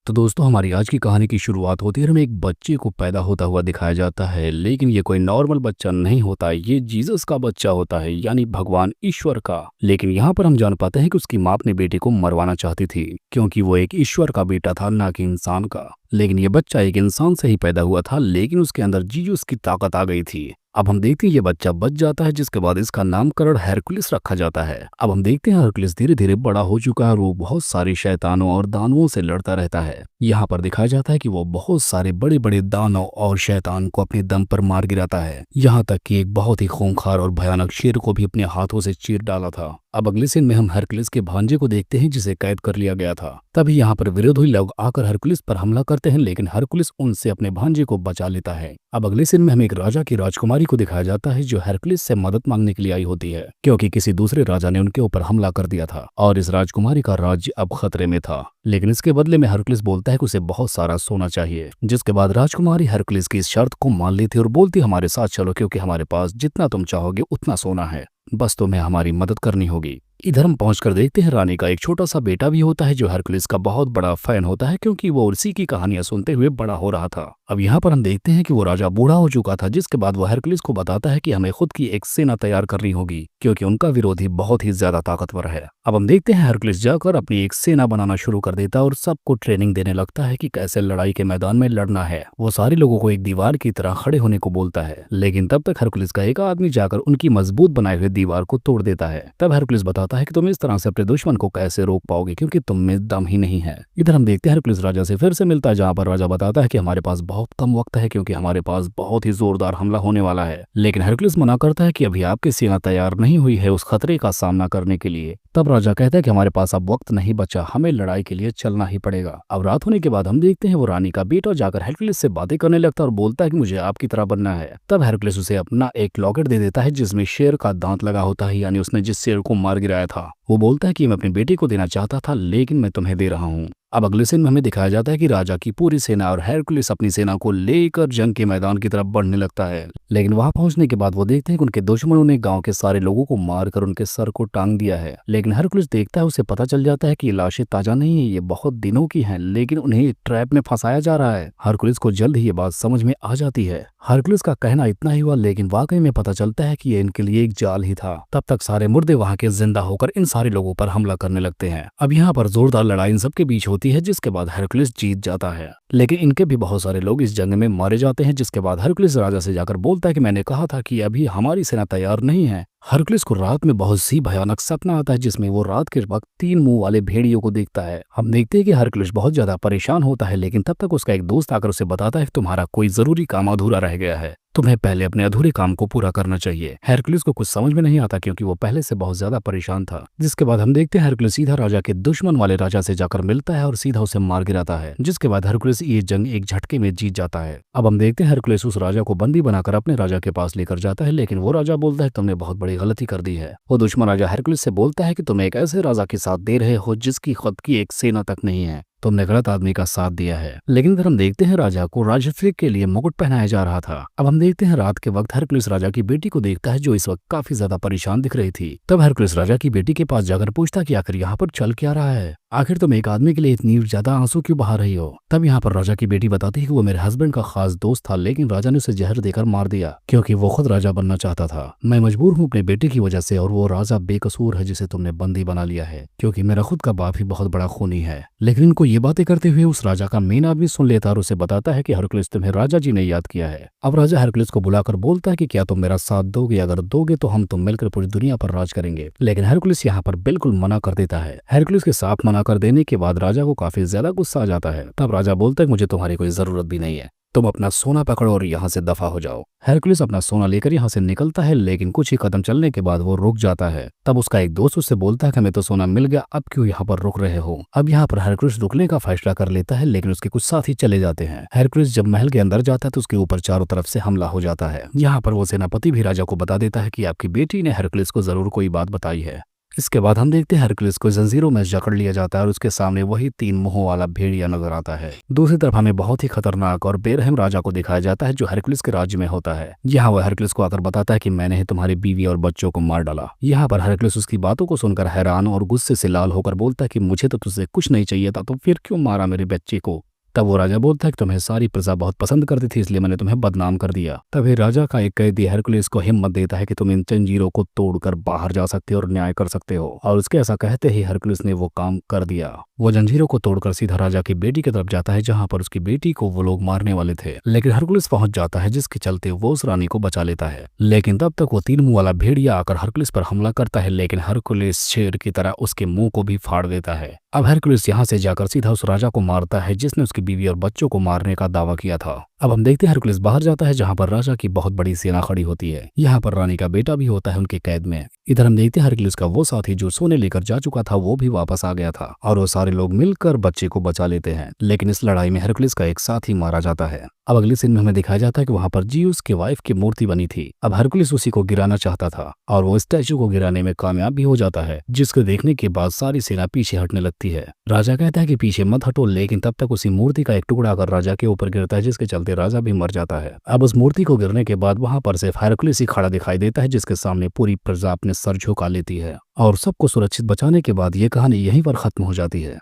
तो दोस्तों हमारी आज की कहानी की शुरुआत होती है और हमें एक बच्चे को पैदा होता हुआ दिखाया जाता है। लेकिन ये कोई नॉर्मल बच्चा नहीं होता, ये जीसस का बच्चा होता है, यानी भगवान ईश्वर का। लेकिन यहाँ पर हम जान पाते हैं कि उसकी माँ अपने बेटे को मरवाना चाहती थी, क्योंकि वो एक ईश्वर का बेटा था, ना कि इंसान का। लेकिन ये बच्चा एक इंसान से ही पैदा हुआ था, लेकिन उसके अंदर जीसस की ताकत आ गई थी। अब हम देखते हैं ये बच्चा बच जाता है, जिसके बाद इसका नामकरण हेरकुलिस रखा जाता है। अब हम देखते हैं हेरकुलिस धीरे धीरे बड़ा हो चुका है और वो बहुत सारी शैतानों और दानवों से लड़ता रहता है। यहाँ पर दिखाया जाता है कि वो बहुत सारे बड़े बड़े दानव और शैतान को अपने दम पर मार गिराता है, यहाँ तक कि एक बहुत ही खूंखार और भयानक शेर को भी अपने हाथों से चीर डाला था। अब अगले सीन में हम हेरकुलिस के भांजे को देखते हैं, जिसे कैद कर लिया गया था। तभी यहाँ पर विरोधी लोग आकर हेरकुलिस पर हमला करते हैं, लेकिन हेरकुलिस उनसे अपने भांजे को बचा लेता है। अब अगले सीन में हमें एक राजा की राजकुमारी को दिखाया जाता है, जो हेरकुलिस से मदद मांगने के लिए आई होती है, क्योंकि किसी दूसरे राजा ने उनके ऊपर हमला कर दिया था और इस राजकुमारी का राज्य अब खतरे में था। लेकिन इसके बदले में हेरकुलिस बोलता है कि उसे बहुत सारा सोना चाहिए, जिसके बाद राजकुमारी हेरकुलिस की इस शर्त को मान लेती और बोलती हमारे साथ चलो, क्योंकि हमारे पास जितना तुम चाहोगे उतना सोना है, बस तुम्हें हमारी मदद करनी होगी। इधर हम पहुंचकर देखते हैं रानी का एक छोटा सा बेटा भी होता है, जो हेरकुलिस का बहुत बड़ा फैन होता है, क्योंकि वो उसी की कहानियां सुनते हुए बड़ा हो रहा था। अब यहाँ पर हम देखते हैं कि वो राजा बूढ़ा हो चुका था, जिसके बाद वो हेरकुलिस को बताता है कि हमें खुद की एक सेना तैयार करनी होगी, क्योंकि उनका विरोधी बहुत ही ज्यादा ताकतवर है। अब हम देखते हैं हेरकुलिस जाकर अपनी एक सेना बनाना शुरू कर देता है और सबको ट्रेनिंग देने लगता है कि कैसे लड़ाई के मैदान में लड़ना है। वो सारे लोगों को एक दीवार की तरह खड़े होने को बोलता है, लेकिन तब तक हेरकुलिस का एक आदमी जाकर उनकी मजबूत बनाए हुए दीवार को तोड़ देता है। तब हेरकुलिस बताता है कि तुम इस तरह से अपने दुश्मन को कैसे रोक पाओगे, क्योंकि तुम में दम ही नहीं है। इधर हम देखते हैं हेरकुलिस राजा से फिर से मिलता है, जहाँ पर राजा बताता है कि हमारे पास बहुत कम वक्त है, क्योंकि हमारे पास बहुत ही जोरदार हमला होने वाला है। लेकिन हेरकुलिस मना करता है कि अभी आपकी सेना तैयार नहीं हुई है उस खतरे का सामना करने के लिए। तब राजा कहता है कि हमारे पास अब वक्त नहीं बचा, हमें लड़ाई के लिए चलना ही पड़ेगा। अब रात होने के बाद हम देखते हैं वो रानी का बेटा जाकर हेरकुलिस से बातें करने लगता है और बोलता है कि मुझे आपकी तरह बनना है। तब हेरकुलिस उसे अपना एक लॉकेट दे देता है, जिसमें शेर का दांत लगा होता है, यानी उसने जिस शेर को मार गिराया था। वो बोलता है कि मैं अपने बेटे को देना चाहता था, लेकिन मैं तुम्हें दे रहा हूँ। अब अगले सीन में हमें दिखाया जाता है कि राजा की पूरी सेना और हेरकुलिस अपनी सेना को लेकर जंग के मैदान की तरफ बढ़ने लगता है। लेकिन वहां पहुंचने के बाद वो देखते हैं कि उनके दुश्मनों ने गांव के सारे लोगों को मारकर उनके सर को टांग दिया है। लेकिन हेरकुलिस देखता है, उसे पता चल जाता है कि ये लाशें ताजा नहीं है, ये बहुत दिनों की हैं, लेकिन उन्हें एक ट्रैप में फंसाया जा रहा है। हेरकुलिस को जल्द ही ये बात समझ में आ जाती है। हेरकुलिस का कहना इतना ही हुआ, लेकिन वाकई में पता चलता है कि ये इनके लिए एक जाल ही था। तब तक सारे मुर्दे वहां के जिंदा होकर इन सारे लोगों पर हमला करने लगते हैं। अब यहाँ पर जोरदार लड़ाई इन सबके बीच होती है, जिसके बाद हेरकुलिस जीत जाता है। लेकिन इनके भी बहुत सारे लोग इस जंग में मारे जाते हैं, जिसके बाद हेरकुलिस राजा से जाकर बोलता है कि मैंने कहा था कि अभी हमारी सेना तैयार नहीं है। हेरकुलिस को रात में बहुत सी भयानक सपना आता है, जिसमें वो रात के वक्त 3 मुंह वाले भेड़ियों को देखता है। हम देखते हैं कि हेरकुलिस बहुत ज्यादा परेशान होता है, लेकिन तब तक उसका एक दोस्त आकर उसे बताता है कि तुम्हारा कोई जरूरी काम अधूरा रह गया है, तुम्हें पहले अपने अधूरे काम को पूरा करना चाहिए। हेरकुलिस को कुछ समझ में नहीं आता, क्योंकि वो पहले से बहुत ज्यादा परेशान था। जिसके बाद हम देखते हैं हेरकुलिस सीधा राजा के दुश्मन वाले राजा से जाकर मिलता है और सीधा उसे मार गिराता है, जिसके बाद हेरकुलिस ये जंग एक झटके में जीत जाता है। अब हम देखते हैं हेरकुलिस उस राजा को बंदी बनाकर अपने राजा के पास लेकर जाता है, लेकिन वो राजा बोलता है तुमने बहुत बड़ी गलती कर दी है। वो दुश्मन राजा हेरकुलिस से बोलता है कि तुम एक ऐसे राजा के साथ दे रहे हो जिसकी खुद की एक सेना तक नहीं है, तुमने गलत आदमी का साथ दिया है। लेकिन फिर हम देखते हैं राजा को राजस्व के लिए मुकुट पहनाया जा रहा था। अब हम देखते हैं रात के वक्त हेरकुलिस राजा की बेटी को देखता है, जो इस वक्त काफी ज्यादा परेशान दिख रही थी। तब हेरकुलिस राजा की बेटी के पास जाकर पूछता कि आखिर यहाँ पर चल क्या रहा है, आखिर तुम एक आदमी के लिए इतनी ज्यादा आंसू क्यों बहा रही हो। तब यहाँ पर राजा की बेटी बताती है कि वो मेरे हस्बैंड का खास दोस्त था, लेकिन राजा ने उसे जहर देकर मार दिया, क्योंकि वो खुद राजा बनना चाहता था। मैं मजबूर हूँ अपने बेटे की वजह से, और वो राजा बेकसूर है जिसे तुमने बंदी बना लिया है, क्योंकि मेरा खुद का बाप ही बहुत बड़ा खूनी है। लेकिन इनको ये बातें करते हुए उस राजा का मेन आदमी सुन लेता और उसे बताता है कि हेरकुलिस तुम्हें राजा जी ने याद किया है। अब राजा हेरकुलिस को बुलाकर बोलता है कि क्या तुम मेरा साथ दोगे, अगर दोगे तो हम तुम मिलकर पूरी दुनिया पर राज करेंगे। लेकिन हेरकुलिस यहाँ पर बिल्कुल मना कर देता है। हेरकुलिस के साफ मना कर देने के बाद राजा को काफी ज्यादा गुस्सा आ जाता है। तब राजा बोलता है मुझे तुम्हारी कोई जरूरत भी नहीं है, तुम अपना सोना पकड़ो और यहाँ से दफा हो जाओ। हेरकुलिस अपना सोना लेकर यहाँ से निकलता है, लेकिन कुछ ही कदम चलने के बाद वो रुक जाता है। तब उसका एक दोस्त उससे बोलता है कि हमें तो सोना मिल गया, अब क्यों यहाँ पर रुक रहे हो। अब यहाँ पर हेरकुलिस रुकने का फैसला कर लेता है, लेकिन उसके कुछ साथी चले जाते हैं। हेरकुलिस जब महल के अंदर जाता है तो उसके ऊपर चारों तरफ से हमला हो जाता है। यहाँ पर वो सेनापति भी राजा को बता देता है कि आपकी बेटी ने हेरकुलिस को जरूर कोई बात बताई है। इसके बाद हम देखते हैं हरकुलिस को जंजीरों में जकड़ लिया जाता है और उसके सामने वही 3 मुंहों वाला भेड़िया नजर आता है। दूसरी तरफ हमें बहुत ही खतरनाक और बेरहम राजा को दिखाया जाता है जो हरकुलिस के राज्य में होता है। यहाँ वह हरकुलिस को आकर बताता है कि मैंने ही तुम्हारी बीवी और बच्चों को मार डाला। यहाँ पर हरकुलिस उसकी बातों को सुनकर हैरान और गुस्से से लाल होकर बोलता है कि मुझे तो तुझसे कुछ नहीं चाहिए था, तो फिर क्यों मारा मेरे बच्चे को। तब वो राजा बोलता है कि तुम्हें सारी प्रजा बहुत पसंद करती थी, इसलिए मैंने तुम्हें बदनाम कर दिया। तभी राजा का एक कैदी हरकुलिस को हिम्मत देता है कि तुम इन जंजीरों को तोड़कर बाहर जा सकते हो और न्याय कर सकते हो, और उसके ऐसा कहते ही हरकुलिस ने वो काम कर दिया। वो जंजीरों को तोड़कर सीधा राजा की बेटी की तरफ जाता है जहाँ पर उसकी बेटी को वो लोग मारने वाले थे, लेकिन हरकुलिस पहुंच जाता है जिसके चलते वो उस रानी को बचा लेता है। लेकिन तब तक वो 3 मुंह वाला भेड़िया आकर हरकुलिस पर हमला करता है, लेकिन हरकुलिस शेर की तरह उसके मुंह को भी फाड़ देता है। अब हरकुलिस यहाँ से जाकर सीधा उस राजा को मारता है जिसने उसकी बीवी और बच्चों को मारने का दावा किया था। अब हम देखते हैं हरकुलिस बाहर जाता है जहाँ पर राजा की बहुत बड़ी सेना खड़ी होती है। यहाँ पर रानी का बेटा भी होता है उनके कैद में। इधर हम देखते हैं हरकुलिस का वो साथी जो सोने लेकर जा चुका था वो भी वापस आ गया था और वो सारे लोग मिलकर बच्चे को बचा लेते हैं, लेकिन इस लड़ाई में हरकुलिस का एक साथी मारा जाता है। अब अगले सीन में हमें दिखाया जाता है कि वहां पर जीउस के वाइफ की मूर्ति बनी थी। अब हरकुलिस उसी को गिराना चाहता था और वो स्टैचू को गिराने में कामयाब भी हो जाता है, जिसको देखने के बाद सारी सेना पीछे हटने लगती है। राजा कहता है कि पीछे मत हटो, लेकिन तब तक उसी मूर्ति का एक टुकड़ा आकर राजा के ऊपर गिरता है जिसके चलते राजा भी मर जाता है। अब उस मूर्ति को गिरने के बाद वहां पर सिर्फ हरकुलिस ही खड़ा दिखाई देता है जिसके सामने पूरी प्रजा अपने सर झुका लेती है और सबको सुरक्षित बचाने के बाद ये कहानी यहीं पर खत्म हो जाती है।